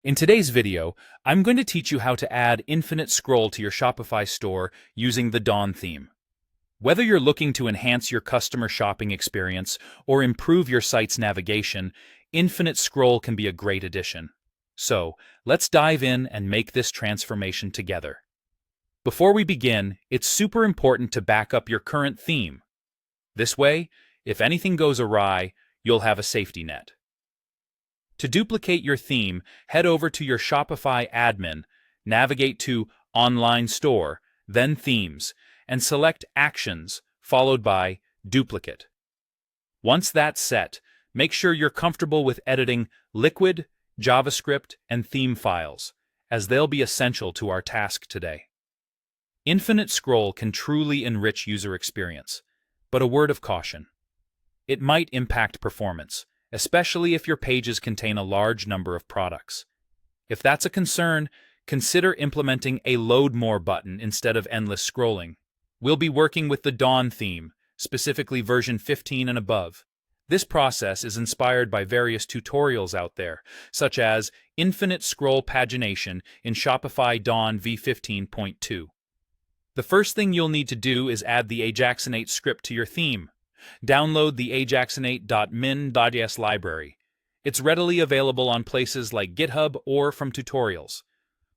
In today's video, I'm going to teach you how to add infinite scroll to your Shopify store using the Dawn theme. Whether you're looking to enhance your customer shopping experience or improve your site's navigation, infinite scroll can be a great addition. So, let's dive in and make this transformation together. Before we begin, it's super important to back up your current theme. This way, if anything goes awry, you'll have a safety net. To duplicate your theme, head over to your Shopify admin, navigate to Online Store, then Themes, and select Actions, followed by Duplicate. Once that's set, make sure you're comfortable with editing Liquid, JavaScript, and theme files, as they'll be essential to our task today. Infinite scroll can truly enrich user experience, but a word of caution. It might impact performance, especially if your pages contain a large number of products. If that's a concern, consider implementing a Load More button instead of endless scrolling. We'll be working with the Dawn theme, specifically version 15 and above. This process is inspired by various tutorials out there, such as Infinite Scroll Pagination in Shopify Dawn v15.2. The first thing you'll need to do is add the Ajaxinate script to your theme. Download the ajaxinate.min.js library. It's readily available on places like GitHub or from tutorials.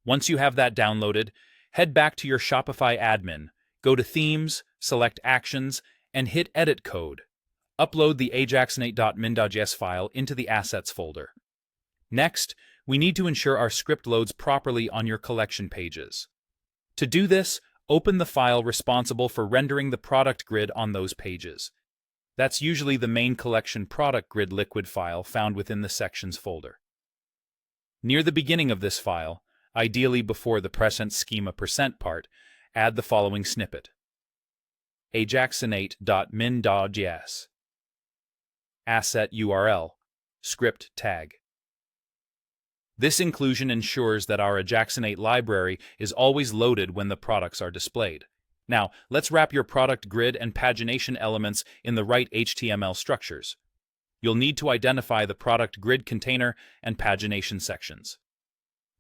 Once you have that downloaded, head back to your Shopify admin, go to Themes, select Actions, and hit Edit Code. Upload the ajaxinate.min.js file into the Assets folder. Next, we need to ensure our script loads properly on your collection pages. To do this, open the file responsible for rendering the product grid on those pages. That's usually the main collection product grid liquid file found within the Sections folder. Near the beginning of this file, ideally before the present schema % part, add the following snippet. ajaxinate.min.js asset URL script tag. This inclusion ensures that our Ajaxinate library is always loaded when the products are displayed. Now, let's wrap your product grid and pagination elements in the right HTML structures. You'll need to identify the product grid container and pagination sections.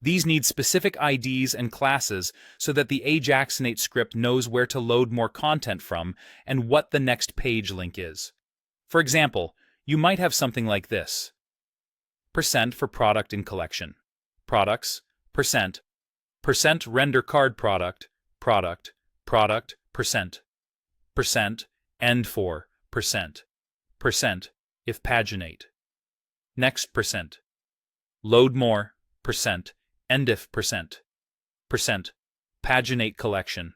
These need specific IDs and classes so that the Ajaxinate script knows where to load more content from and what the next page link is. For example, you might have something like this. % for product in collection. Products, %, render card product, product, %, end for, %, if paginate. Next %, load more, end if %, paginate collection,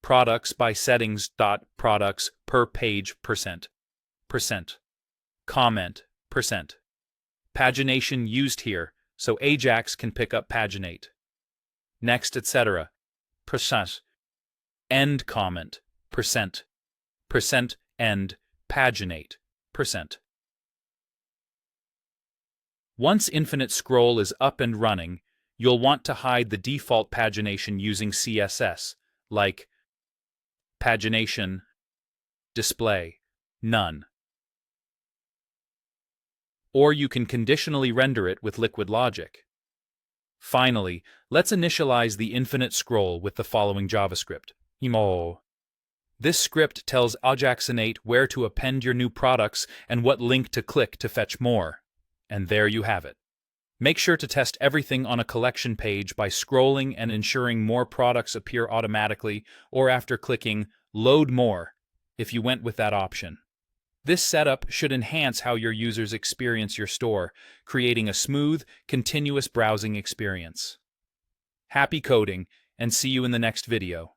products by settings. Products per page %, comment, pagination used here, so Ajax can pick up paginate. Next, etc. End comment, end, paginate, Once Infinite Scroll is up and running, you'll want to hide the default pagination using CSS, like pagination, display, none. Or you can conditionally render it with liquid logic. Finally, let's initialize the infinite scroll with the following JavaScript. This script tells Ajaxinate where to append your new products and what link to click to fetch more. And there you have it. Make sure to test everything on a collection page by scrolling and ensuring more products appear automatically or after clicking Load More if you went with that option. This setup should enhance how your users experience your store, creating a smooth, continuous browsing experience. Happy coding, and see you in the next video.